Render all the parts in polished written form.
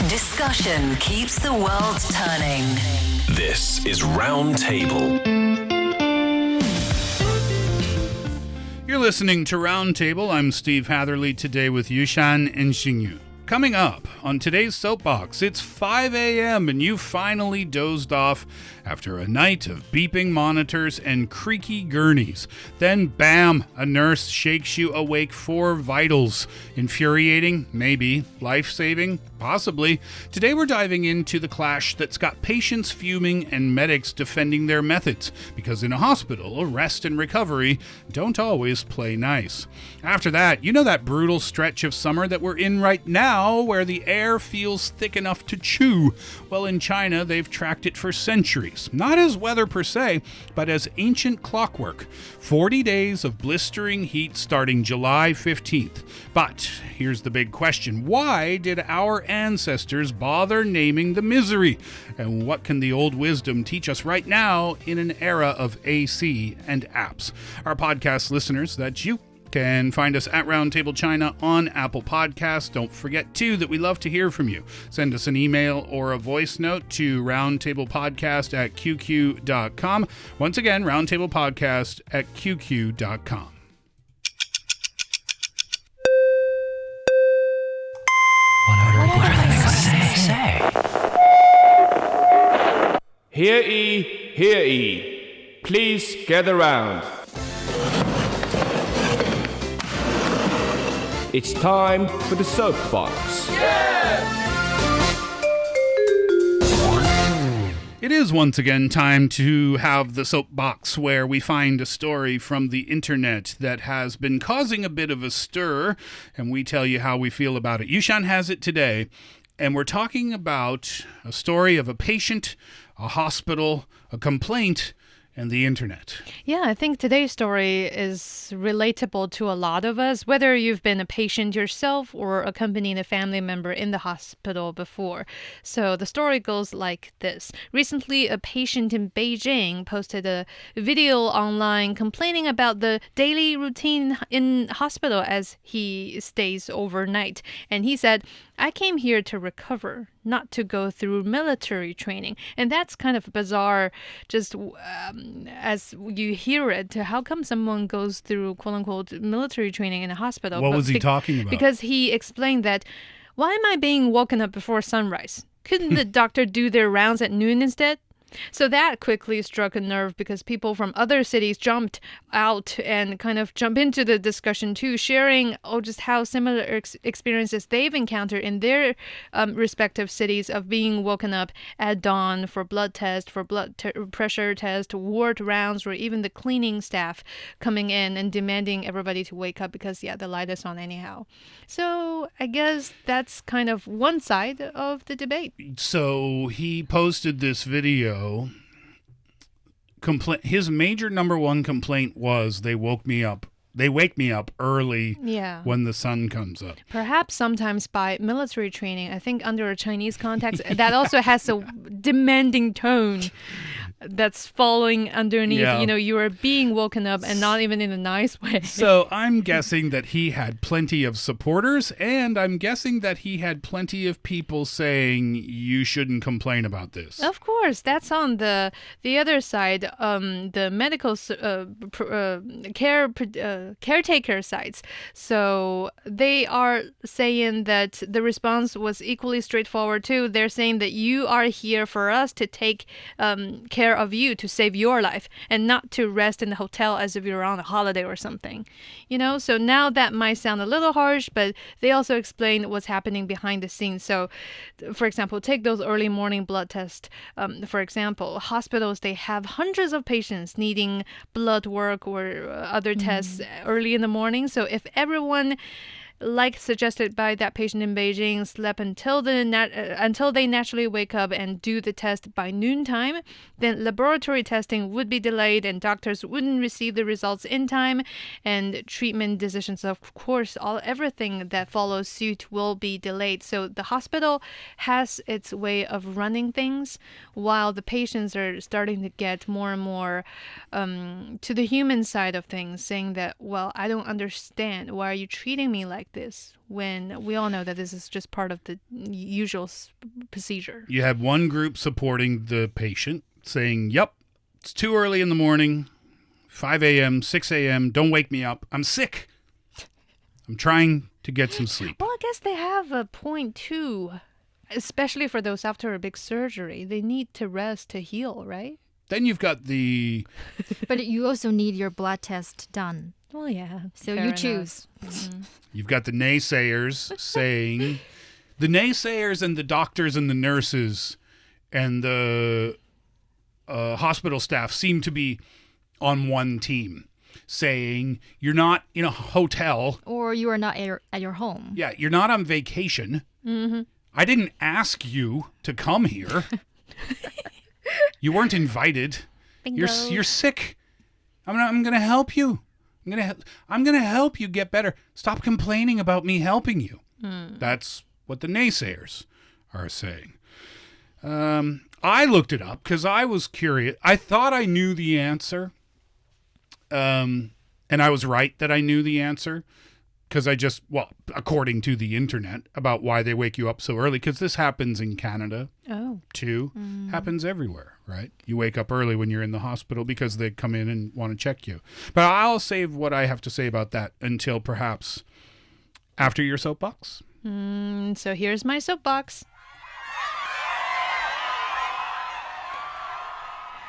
Discussion keeps the world turning. This is Roundtable. You're listening to Roundtable. I'm Steve Hatherley, today with Yushan Xingyu. Coming up on today's Soapbox, it's 5 a.m. and you finally dozed off after a night of beeping monitors and creaky gurneys. Then, bam, a nurse shakes you awake for vitals. Infuriating? Maybe. Lifesaving? Possibly. Today we're diving into the clash that's got patients fuming and medics defending their methods, because in a hospital, rest and recovery don't always play nice. After that, you know that brutal stretch of summer that we're in right now, where the air feels thick enough to chew? Well, in China, they've tracked it for centuries. Not as weather per se, but as ancient clockwork. 40 days of blistering heat starting July 15th. But here's the big question. Why did our ancestors bother naming the misery? And what can the old wisdom teach us right now in an era of AC and apps? Our podcast listeners, that's you, can find us at Roundtable China on Apple Podcasts. Don't forget, too, that we love to hear from you. Send us an email or a voice note to roundtablepodcast@qq.com. Once again, roundtablepodcast@qq.com. What are the things to say? Hear ye, hear ye. Please gather round. It's time for the Soapbox. It is once again time to have the Soapbox, where we find a story from the internet that has been causing a bit of a stir, and we tell you how we feel about it. Yushan has it today, and we're talking about a story of a patient, a hospital, a complaint, and the internet. Yeah, I think today's story is relatable to a lot of us, whether you've been a patient yourself or accompanying a family member in the hospital before. So the story goes like this. Recently, a patient in Beijing posted a video online complaining about the daily routine in hospital as he stays overnight. And he said, "I came here to recover, not to go through military training." And that's kind of bizarre, just as you hear it. How come someone goes through quote-unquote military training in a hospital? What was he talking about? Because he explained that, why am I being woken up before sunrise? Couldn't the doctor do their rounds at noon instead? So that quickly struck a nerve, because people from other cities jumped out and kind of jump into the discussion too, sharing just how similar experiences they've encountered in their respective cities of being woken up at dawn for blood test, for pressure test, ward rounds, or even the cleaning staff coming in and demanding everybody to wake up because, the light is on anyhow. So I guess that's kind of one side of the debate. So he posted this video. His major number one complaint was they wake me up early when the sun comes up. Perhaps sometimes by military training. I think under a Chinese context, that also has a demanding tone that's following underneath. Yeah. You are being woken up, and not even in a nice way. So I'm guessing that he had plenty of supporters, and I'm guessing that he had plenty of people saying you shouldn't complain about this. Of course, that's on the other side, the medical caretaker sides. So they are saying that the response was equally straightforward too. They're saying that you are here for us to take care of you, to save your life, and not to rest in the hotel as if you're on a holiday or something. So now that might sound a little harsh, but they also explain what's happening behind the scenes. So, for example, take those early morning blood tests. For example, hospitals, they have hundreds of patients needing blood work or other tests early in the morning. So if everyone, like suggested by that patient in Beijing, slept until they naturally wake up and do the test by noontime, then laboratory testing would be delayed and doctors wouldn't receive the results in time, and treatment decisions, of course, everything that follows suit will be delayed. So the hospital has its way of running things, while the patients are starting to get more and more to the human side of things, saying that, well, I don't understand. Why are you treating me like like this when we all know that this is just part of the usual procedure? You had one group supporting the patient saying, yep, it's too early in the morning, 5 a.m., 6 a.m., don't wake me up. I'm sick. I'm trying to get some sleep. Well, I guess they have a point too, especially for those after a big surgery. They need to rest to heal, right? Then you've got the... But you also need your blood test done. Well, yeah. So you choose. You've got the naysayers saying... The naysayers and the doctors and the nurses and the hospital staff seem to be on one team, saying you're not in a hotel. Or you are not at your home. Yeah, you're not on vacation. Mm-hmm. I didn't ask you to come here. You weren't invited. Bingo. You're sick. I'm going to help you. I'm going to help you get better. Stop complaining about me helping you. That's what the naysayers are saying. I looked it up because I was curious. I thought I knew the answer. And I was right that I knew the answer. Because according to the internet, about why they wake you up so early, because this happens in Canada, too. Happens everywhere, right? You wake up early when you're in the hospital because they come in and want to check you. But I'll save what I have to say about that until perhaps after your soapbox. So here's my soapbox.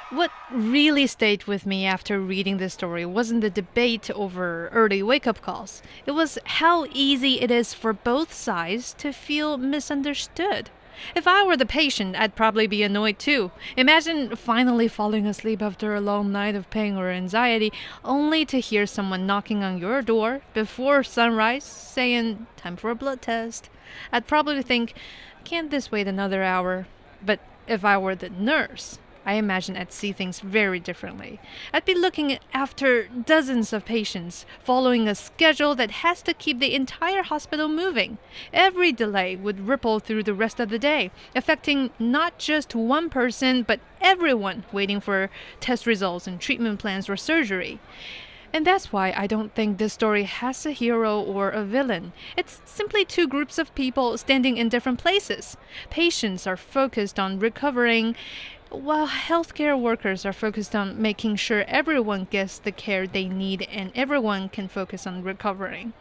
What really stayed with me after reading this story wasn't the debate over early wake-up calls. It was how easy it is for both sides to feel misunderstood. If I were the patient, I'd probably be annoyed too. Imagine finally falling asleep after a long night of pain or anxiety, only to hear someone knocking on your door before sunrise saying, "Time for a blood test." I'd probably think, can't this wait another hour? But if I were the nurse, I imagine I'd see things very differently. I'd be looking after dozens of patients, following a schedule that has to keep the entire hospital moving. Every delay would ripple through the rest of the day, affecting not just one person, but everyone waiting for test results and treatment plans or surgery. And that's why I don't think this story has a hero or a villain. It's simply two groups of people standing in different places. Patients are focused on recovering, while healthcare workers are focused on making sure everyone gets the care they need and everyone can focus on recovering.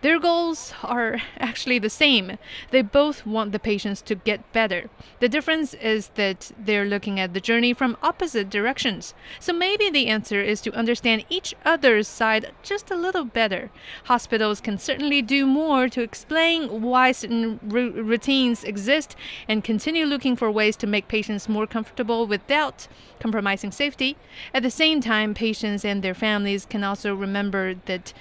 Their goals are actually the same. They both want the patients to get better. The difference is that they're looking at the journey from opposite directions. So maybe the answer is to understand each other's side just a little better. Hospitals can certainly do more to explain why certain routines exist and continue looking for ways to make patients more comfortable without compromising safety. At the same time, patients and their families can also remember that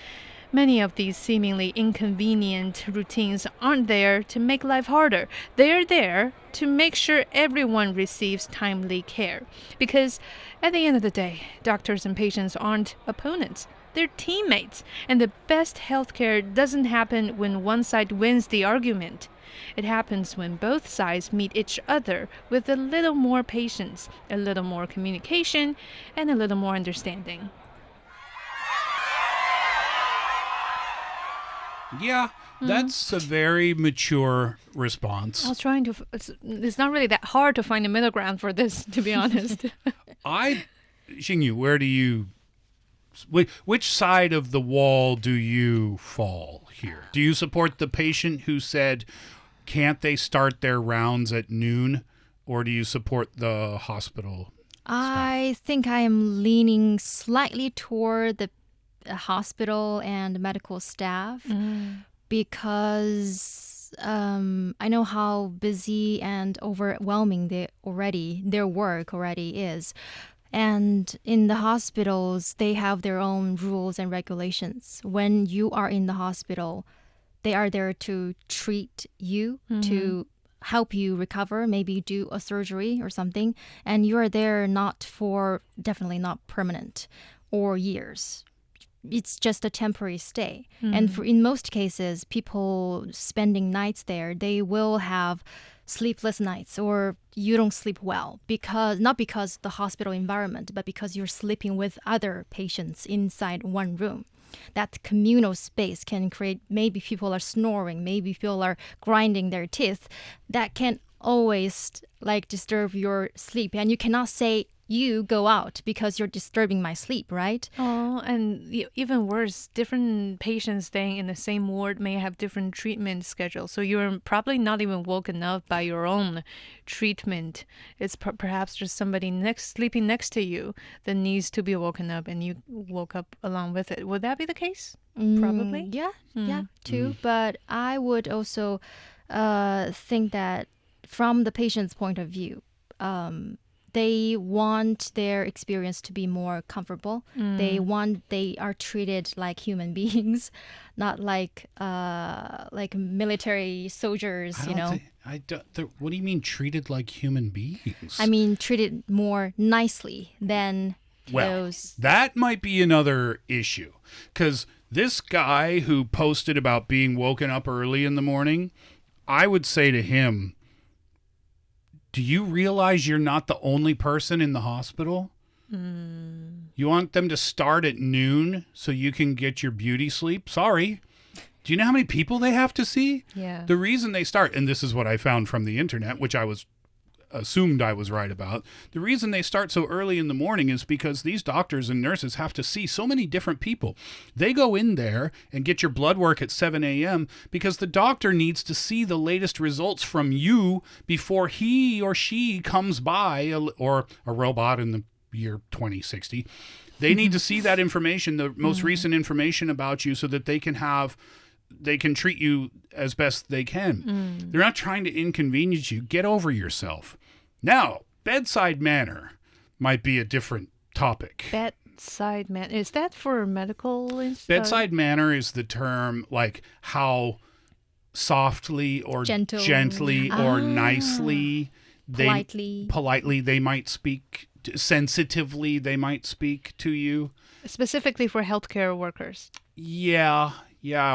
many of these seemingly inconvenient routines aren't there to make life harder. They're there to make sure everyone receives timely care. Because at the end of the day, doctors and patients aren't opponents. They're teammates. And the best healthcare doesn't happen when one side wins the argument. It happens when both sides meet each other with a little more patience, a little more communication, and a little more understanding. Yeah, that's a very mature response. I was trying to... It's not really that hard to find a middle ground for this, to be honest. Xingyu, where do you... Which side of the wall do you fall here? Do you support the patient who said, can't they start their rounds at noon? Or do you support the hospital staff? I think I am leaning slightly toward the hospital and medical staff because I know how busy and overwhelming their work already is. And in the hospitals, they have their own rules and regulations. When you are in the hospital, they are there to treat you, to help you recover, maybe do a surgery or something. And you are there definitely not permanent or years. It's just a temporary stay. And in most cases, people spending nights there, they will have sleepless nights or you don't sleep well not because the hospital environment, but because you're sleeping with other patients inside one room. that communal space can create, maybe people are snoring, maybe people are grinding their teeth. That can always like disturb your sleep. And you cannot say, you go out because you're disturbing my sleep, right? Oh, and even worse, different patients staying in the same ward may have different treatment schedules. So you're probably not even woken up by your own treatment. It's perhaps just somebody sleeping next to you that needs to be woken up, and you woke up along with it. Would that be the case? Probably. Yeah, too. But I would also think that from the patient's point of view, they want their experience to be more comfortable. They are treated like human beings, not like military soldiers. What do you mean treated like human beings? I mean treated more nicely than Well, those. that might be another issue, because this guy who posted about being woken up early in the morning, I would say to him, do you realize you're not the only person in the hospital? You want them to start at noon so you can get your beauty sleep? Sorry. Do you know how many people they have to see? Yeah. The reason they start, and this is what I found from the internet, which I assumed I was right about. The reason they start so early in the morning is because these doctors and nurses have to see so many different people. They go in there and get your blood work at 7 a.m. because the doctor needs to see the latest results from you before he or she comes by, or a robot in the year 2060. They need to see that information, the most recent information about you, so that they can treat you as best they can. They're not trying to inconvenience you. Get over yourself. Now, bedside manner might be a different topic. Bedside manner. Is that for medical? Bedside manner is the term, like how softly or gently or nicely, politely they might speak, sensitively they might speak to you. Specifically for healthcare workers. Yeah,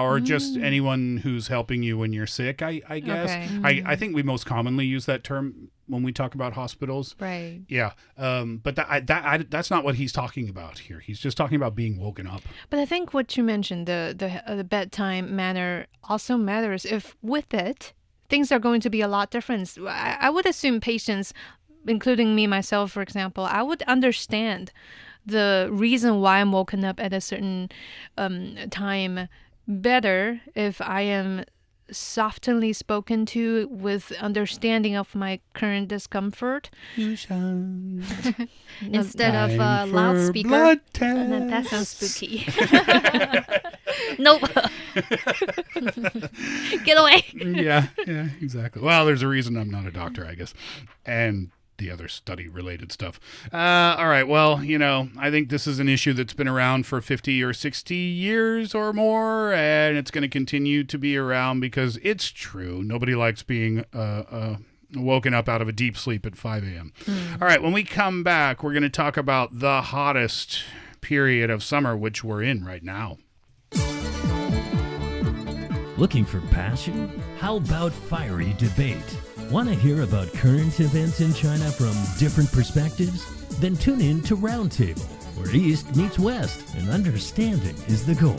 or just anyone who's helping you when you're sick, I guess. Okay. I think we most commonly use that term when we talk about hospitals. Right. Yeah. But that's not what he's talking about here. He's just talking about being woken up. But I think what you mentioned, the bedtime manner also matters. If with it, things are going to be a lot different. I would assume patients, including me, myself, for example, I would understand the reason why I'm woken up at a certain time better if I am softly spoken to with understanding of my current discomfort. Yushan. Instead of a loudspeaker. That sounds spooky. Nope. Get away. Yeah, exactly. Well, there's a reason I'm not a doctor, I guess. And the other study-related stuff. All right, well, I think this is an issue that's been around for 50 or 60 years or more, and it's going to continue to be around because it's true. Nobody likes being woken up out of a deep sleep at 5 a.m. All right, when we come back, we're going to talk about the hottest period of summer, which we're in right now. Looking for passion? How about fiery debate? Want to hear about current events in China from different perspectives? Then tune in to Roundtable, where East meets West and understanding is the goal.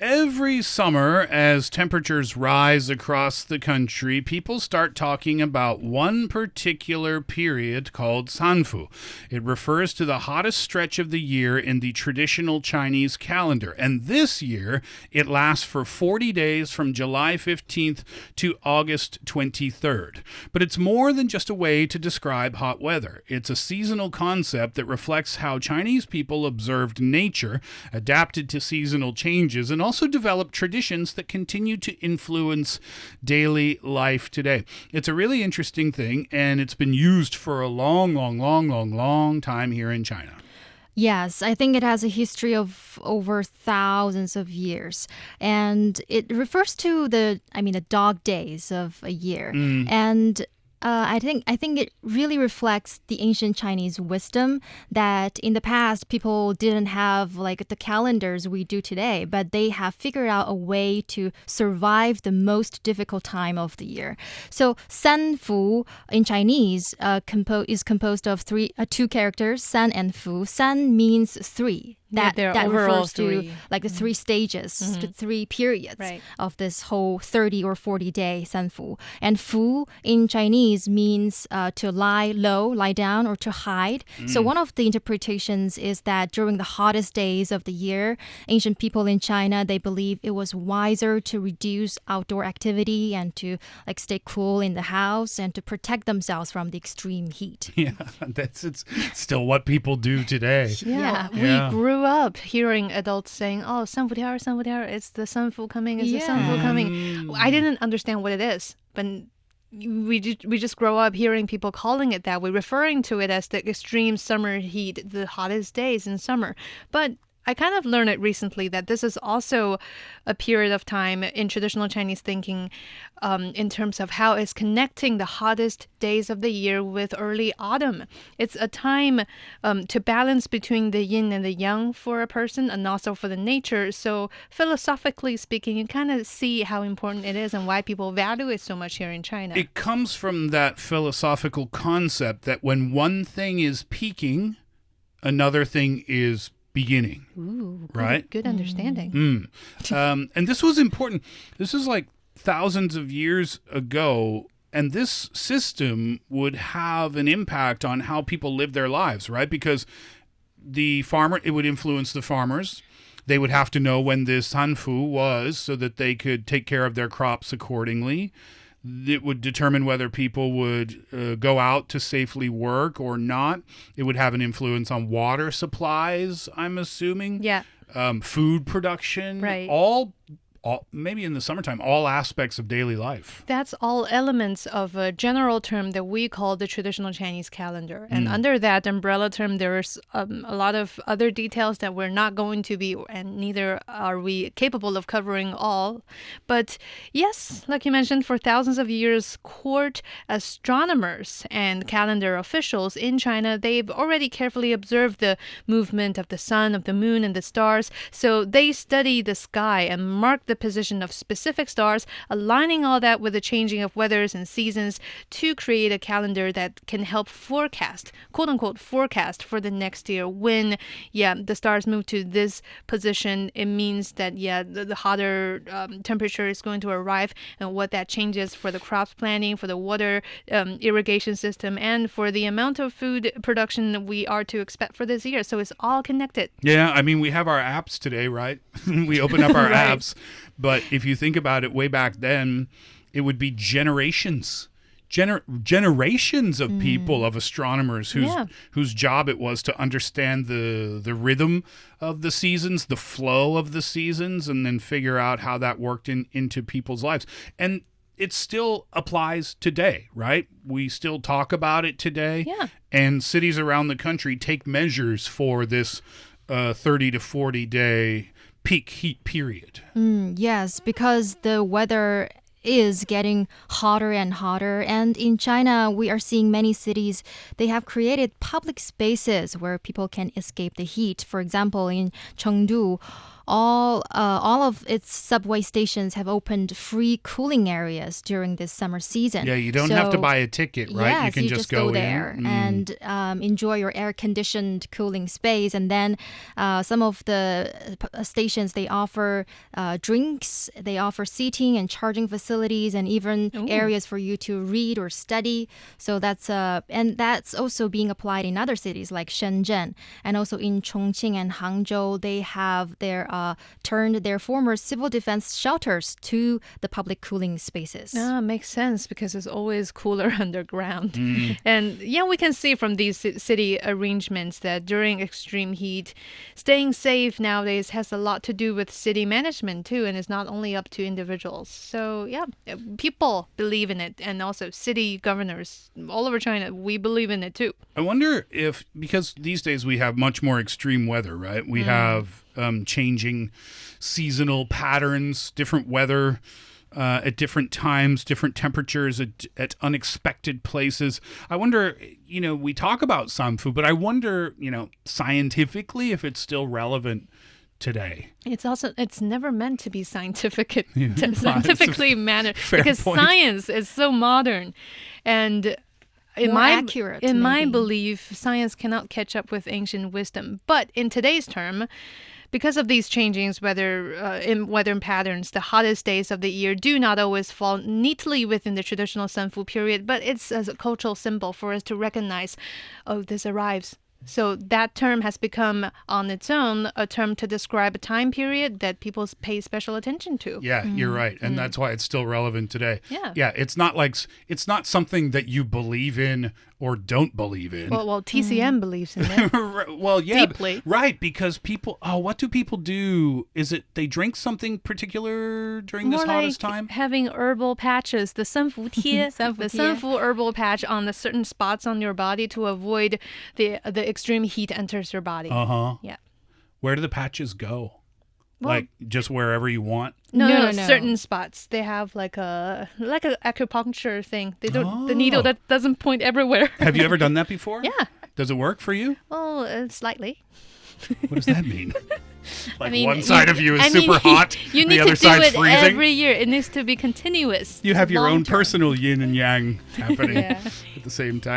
Every summer, as temperatures rise across the country, people start talking about one particular period called Sanfu. It refers to the hottest stretch of the year in the traditional Chinese calendar. And this year, it lasts for 40 days from July 15th to August 23rd. But it's more than just a way to describe hot weather. It's a seasonal concept that reflects how Chinese people observed nature, adapted to seasonal changes, and also developed traditions that continue to influence daily life today. It's a really interesting thing, and it's been used for a long time here in China. Yes, I think it has a history of over thousands of years. And it refers to the dog days of a year. And I think it really reflects the ancient Chinese wisdom that in the past people didn't have like the calendars we do today, but they have figured out a way to survive the most difficult time of the year. So Sanfu in Chinese is composed of two characters, San and Fu. San means three. That refers to like the three stages, the three periods of this whole 30 or 40 day Sanfu. And Fu in Chinese means to lie low, lie down, or to hide. So one of the interpretations is that during the hottest days of the year, ancient people in China, they believe it was wiser to reduce outdoor activity and to like stay cool in the house and to protect themselves from the extreme heat. Yeah, it's still what people do today. Yeah. We grew up hearing adults saying, "Oh, Sanfu diao, Sanfu diao, it's the Sanfu coming, it's the Sanfu coming." I didn't understand what it is, but we just grow up hearing people calling it that way, referring to it as the extreme summer heat, the hottest days in summer. But I kind of learned it recently that this is also a period of time in traditional Chinese thinking in terms of how it's connecting the hottest days of the year with early autumn. It's a time to balance between the yin and the yang for a person and also for the nature. So philosophically speaking, you kind of see how important it is and why people value it so much here in China. It comes from that philosophical concept that when one thing is peaking, another thing is beginning. Ooh, right? Good understanding. And this was important. This is like thousands of years ago, and this system would have an impact on how people live their lives, right? Because it would influence the farmers. They would have to know when this Sanfu was so that they could take care of their crops accordingly. It would determine whether people would go out to safely work or not. It would have an influence on water supplies, I'm assuming. Yeah. Food production. Right. All, maybe in the summertime, all aspects of daily life. That's all elements of a general term that we call the traditional Chinese calendar. And under that umbrella term, there's a lot of other details that we're not going to be, and neither are we capable of covering all. But yes, like you mentioned, for thousands of years, court astronomers and calendar officials in China, they've already carefully observed the movement of the sun, of the moon, and the stars. So they study the sky and mark the position of specific stars, aligning all that with the changing of weathers and seasons to create a calendar that can help forecast, quote unquote, forecast for the next year. When, the stars move to this position, it means that, the hotter temperature is going to arrive, and what that changes for the crops planting, for the water irrigation system, and for the amount of food production we are to expect for this year. So it's all connected. Yeah, I mean, we have our apps today, right? We open up our apps. But if you think about it, way back then, it would be generations of people, of astronomers whose job it was to understand the rhythm of the seasons, the flow of the seasons, and then figure out how that worked into people's lives. And it still applies today, right? We still talk about it today. Yeah. And cities around the country take measures for this 30 to 40 day peak heat period. Yes, because the weather is getting hotter and hotter. And in China, we are seeing many cities, they have created public spaces where people can escape the heat. For example, in Chengdu, all of its subway stations have opened free cooling areas during this summer season. Yeah, you don't have to buy a ticket, right? Yes, you can just go there in and enjoy your air-conditioned cooling space. And then some of the stations, they offer drinks, they offer seating and charging facilities, and even areas for you to read or study. So that's also being applied in other cities like Shenzhen, and also in Chongqing and Hangzhou. They have turned their former civil defense shelters to the public cooling spaces. Makes sense, because it's always cooler underground. And we can see from these city arrangements that during extreme heat, staying safe nowadays has a lot to do with city management too, and it's not only up to individuals. So people believe in it, and also city governors all over China, we believe in it too. I wonder if, because these days we have much more extreme weather, right? We have changing seasonal patterns, different weather at different times, different temperatures, at unexpected places. I wonder, we talk about Sanfu, but I wonder, scientifically if it's still relevant today. It's never meant to be scientifically Fair mannered because point. science is so modern, and More accurate, in my maybe. belief, science cannot catch up with ancient wisdom. But in today's term, because of these changings, in weather patterns, the hottest days of the year do not always fall neatly within the traditional Sanfu period, but it's as a cultural symbol for us to recognize, oh, this arrives. So that term has become, on its own, a term to describe a time period that people pay special attention to. Yeah, you're right. And that's why it's still relevant today. Yeah. Yeah, it's not something that you believe in or don't believe in. Well, TCM believes in it. Well, yeah. Deeply. Right, because what do people do? Is it they drink something particular during this More hottest like time? having herbal patches, the Sanfu 贴, the Sanfu herbal patch on the certain spots on your body to avoid the extreme heat enters your body. Uh-huh. Yeah. Where do the patches go? Well- Like just wherever you want? No, No. certain spots. They have like a acupuncture thing. They don't the needle that doesn't point everywhere. Have you ever done that before? Yeah. Does it work for you? Well, slightly. What does that mean? Like I mean, one side of you is super hot, You the need other to do side's it freezing. every year. It needs to be continuous. You have your own Long-term. personal yin and yang happening Yeah. at the same time.